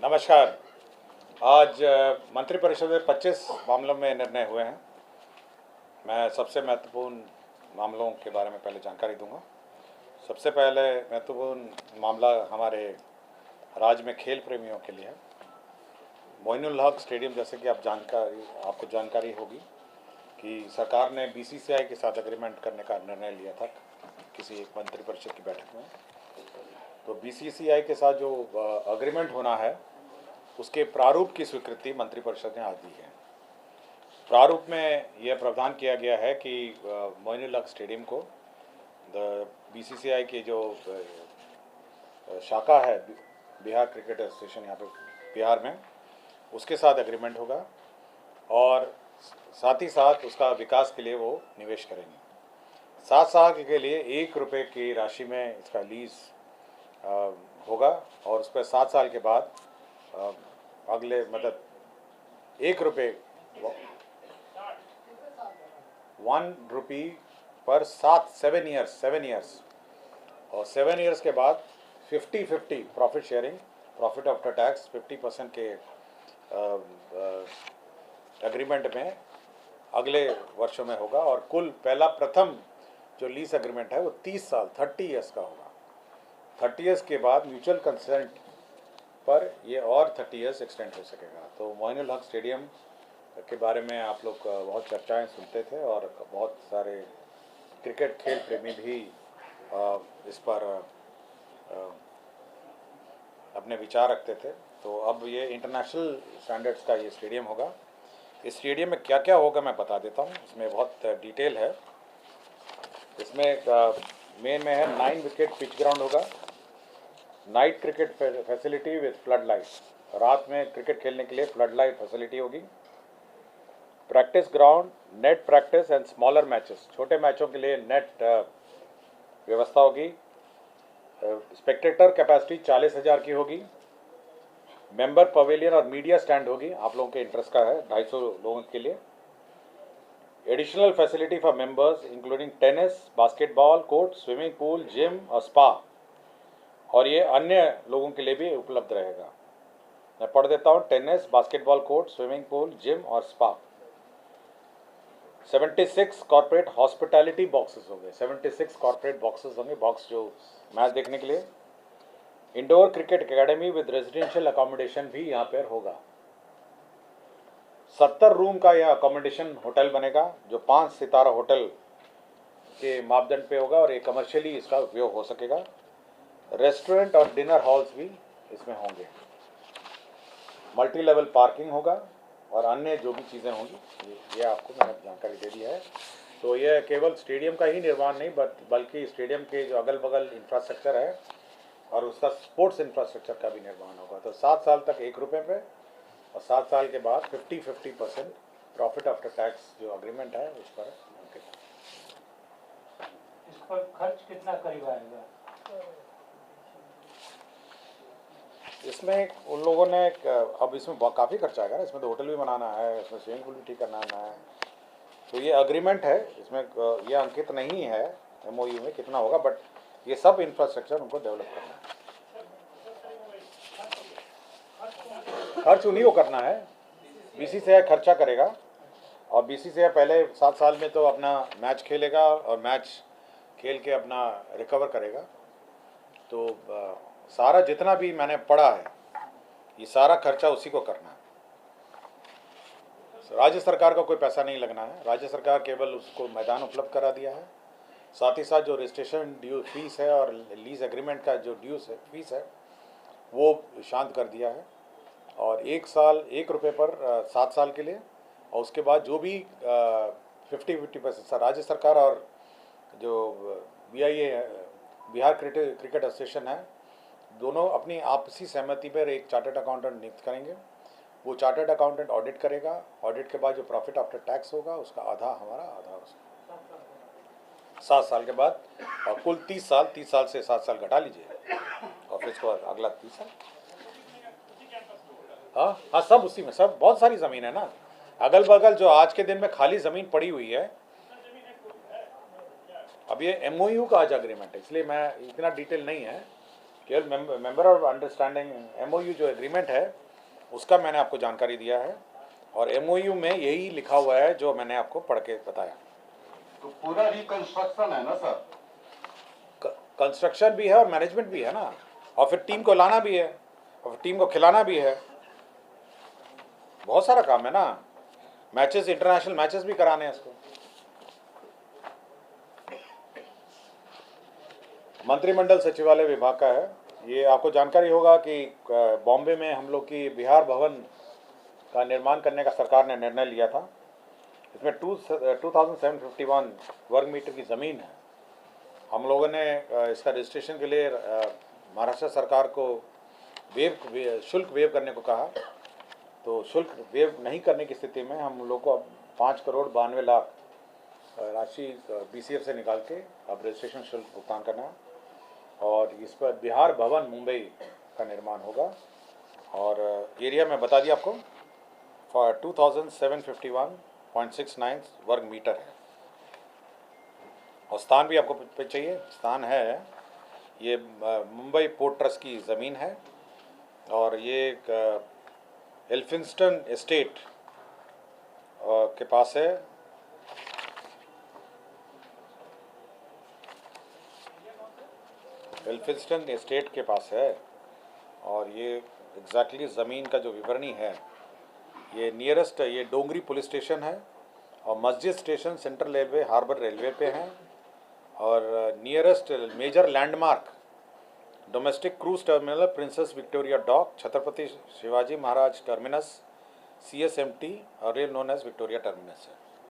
नमस्कार। आज मंत्रिपरिषद में 25 मामलों में निर्णय हुए हैं। मैं सबसे महत्वपूर्ण मामलों के बारे में पहले जानकारी दूंगा। सबसे पहले महत्वपूर्ण मामला हमारे राज्य में खेल प्रेमियों के लिए है। मोइनुल हक स्टेडियम, जैसे कि आपको जानकारी होगी कि सरकार ने बीसीसीआई के साथ एग्रीमेंट करने का निर्णय लिया था किसी एक मंत्रिपरिषद की बैठक में। तो बीसीसीआई के साथ जो एग्रीमेंट होना है उसके प्रारूप की स्वीकृति मंत्रिपरिषद ने आज दी है। प्रारूप में यह प्रावधान किया गया है कि मोइनुल हक स्टेडियम को बीसीसीआई की जो शाखा है बिहार क्रिकेट एसोसिएशन यहाँ पे बिहार में, उसके साथ एग्रीमेंट होगा और साथ ही साथ उसका विकास के लिए वो निवेश करेंगे। 7 साल के लिए 1 रुपये की राशि में इसका लीज होगा और उस पर 7 साल के बाद अगले 1 रुपये 1 रुपी पर 7 ईयर्स और 7 ईयर्स के बाद 50-50 profit sharing, profit after tax 50% के एग्रीमेंट में अगले वर्षों में होगा। और कुल प्रथम जो लीज एग्रीमेंट है वो 30 साल 30 ईयर्स का होगा। 30 ईयर्स के बाद म्यूचुअल कंसेंट पर ये और 30 ईयर्स एक्सटेंड हो सकेगा। तो मोइनुल हक स्टेडियम के बारे में आप लोग बहुत चर्चाएं सुनते थे और बहुत सारे क्रिकेट खेल प्रेमी भी इस पर अपने विचार रखते थे। तो अब ये इंटरनेशनल स्टैंडर्ड्स का ये स्टेडियम होगा। इस स्टेडियम में क्या क्या होगा मैं बता देता हूँ, इसमें बहुत डिटेल है। इसमें मेन में है 9 विकेट पिच ग्राउंड होगा, night cricket facility with flood light, रात में क्रिकेट खेलने के लिए फ्लड लाइट फैसिलिटी होगी, practice ground, net practice and smaller matches, छोटे मैचों के लिए नेट व्यवस्था होगी, स्पेक्टेटर कैपेसिटी 40,000 की होगी, मेंबर पवेलियन और मीडिया स्टैंड होगी, आप लोगों के इंटरेस्ट का है 250 लोगों के लिए, additional facility for members including tennis, basketball court, swimming pool, gym और स्पा, और ये अन्य लोगों के लिए भी उपलब्ध रहेगा। मैं पढ़ देता हूँ, tennis, basketball court, swimming pool, gym और स्पा। 76 कॉर्पोरेट हॉस्पिटैलिटी बॉक्सेस होंगे, 76 कॉर्पोरेट बॉक्सेस होंगे, बॉक्स जो मैच देखने के लिए। Indoor cricket academy with residential accommodation भी यहाँ पर होगा। 70 रूम का यह अकोमोडेशन होटल बनेगा जो 5 सितारा होटल के मापदंड पे होगा और ये कमर्शियली इसका उपयोग हो सकेगा। रेस्टोरेंट और डिनर हॉल्स भी इसमें होंगे। मल्टी लेवल पार्किंग होगा और अन्य जो भी चीज़ें होंगी ये आपको मैंने जानकारी दे दी है। तो ये केवल स्टेडियम का ही निर्माण नहीं बल्कि स्टेडियम के जो अगल बगल इंफ्रास्ट्रक्चर है और उसका स्पोर्ट्स इंफ्रास्ट्रक्चर का भी निर्माण होगा। तो 7 साल तक 1 रुपये पे और 7 साल के बाद 50-50% प्रॉफिट आफ्टर टैक्स जो अग्रीमेंट है उस पर अंकित है। इस पर खर्च कितना करीब आएगा? इसमें उन लोगों ने अब इसमें काफ़ी खर्चा आएगा ना, इसमें तो होटल भी बनाना है, इसमें स्विमिंग पूल भी ठीक करना है। तो ये एग्रीमेंट है, इसमें ये अंकित नहीं है एमओयू में कितना होगा, बट ये सब इंफ्रास्ट्रक्चर उनको डेवलप करना है। खर्च उन्हीं को करना है, बीसीसीआई खर्चा करेगा और बीसीसीआई पहले 7 साल में तो अपना मैच खेलेगा और मैच खेल के अपना रिकवर करेगा। तो सारा जितना भी मैंने पढ़ा है ये सारा खर्चा उसी को करना है। राज्य सरकार का कोई पैसा नहीं लगना है, राज्य सरकार केवल उसको मैदान उपलब्ध करा दिया है। साथ ही साथ जो रजिस्ट्रेशन ड्यू फीस है और लीज एग्रीमेंट का जो ड्यूस है फीस है वो शांत कर दिया है और 1 रुपये पर 7 साल के लिए, और उसके बाद जो भी 50-50% राज्य सरकार और जो BIA बिहार क्रिकेट एसोसिएशन है दोनों अपनी आपसी सहमति पर एक चार्टर्ड अकाउंटेंट नियुक्त करेंगे। वो चार्टर्ड अकाउंटेंट ऑडिट करेगा, ऑडिट के बाद जो प्रॉफिट आफ्टर टैक्स होगा उसका आधा हमारा आधा उसका 7 साल के बाद, और कुल 30 साल से 7 साल घटा लीजिए और फिर इसको अगला 30 साल। हाँ सब उसी में, सब बहुत सारी ज़मीन है ना अगल बगल जो आज के दिन में खाली ज़मीन पड़ी हुई है। अब ये MOU का आज एग्रीमेंट है इसलिए मैं इतना डिटेल नहीं है केवल मेंबर ऑफ अंडरस्टैंडिंग MOU जो एग्रीमेंट है उसका मैंने आपको जानकारी दिया है, और MOU में यही लिखा हुआ है जो मैंने आपको पढ़ के बताया। तो पूरा रिकंस्ट्रक्शन है ना सर? कंस्ट्रक्शन भी है और मैनेजमेंट भी है ना, और फिर टीम को लाना भी है और टीम को खिलाना भी है, बहुत सारा काम है ना। मैचेस, इंटरनेशनल मैचेस भी कराने हैं इसको। मंत्रिमंडल सचिवालय विभाग का है ये। आपको जानकारी होगा कि बॉम्बे में हम लोग की बिहार भवन का निर्माण करने का सरकार ने निर्णय लिया था। इसमें 2751 वर्ग मीटर की ज़मीन है। हम लोगों ने इसका रजिस्ट्रेशन के लिए महाराष्ट्र सरकार को शुल्क वेव करने को कहा, तो शुल्क वेव नहीं करने की स्थिति में हम लोग को अब 5,92,00,000 राशि BCF से निकाल के अब रजिस्ट्रेशन शुल्क भुगतान करना है, और इस पर बिहार भवन मुंबई का निर्माण होगा। और एरिया में बता दिया आपको 2751.69 वर्ग मीटर है। और स्थान भी आपको पे चाहिए, स्थान है ये मुंबई पोर्ट ट्रस्ट की ज़मीन है, और ये एक एल्फिंस्टन एस्टेट के पास है। एल्फिंस्टन एस्टेट के पास है, और ये एग्जैक्टली ज़मीन का जो विवरणी है, ये नियरेस्ट ये डोंगरी पुलिस स्टेशन है, और Masjid station central railway harbour railway पे हैं, और nearest major landmark domestic cruise terminal princess Victoria dock, Chhatrapati Shivaji Maharaj terminus, CSMT और rail known as Victoria terminus है।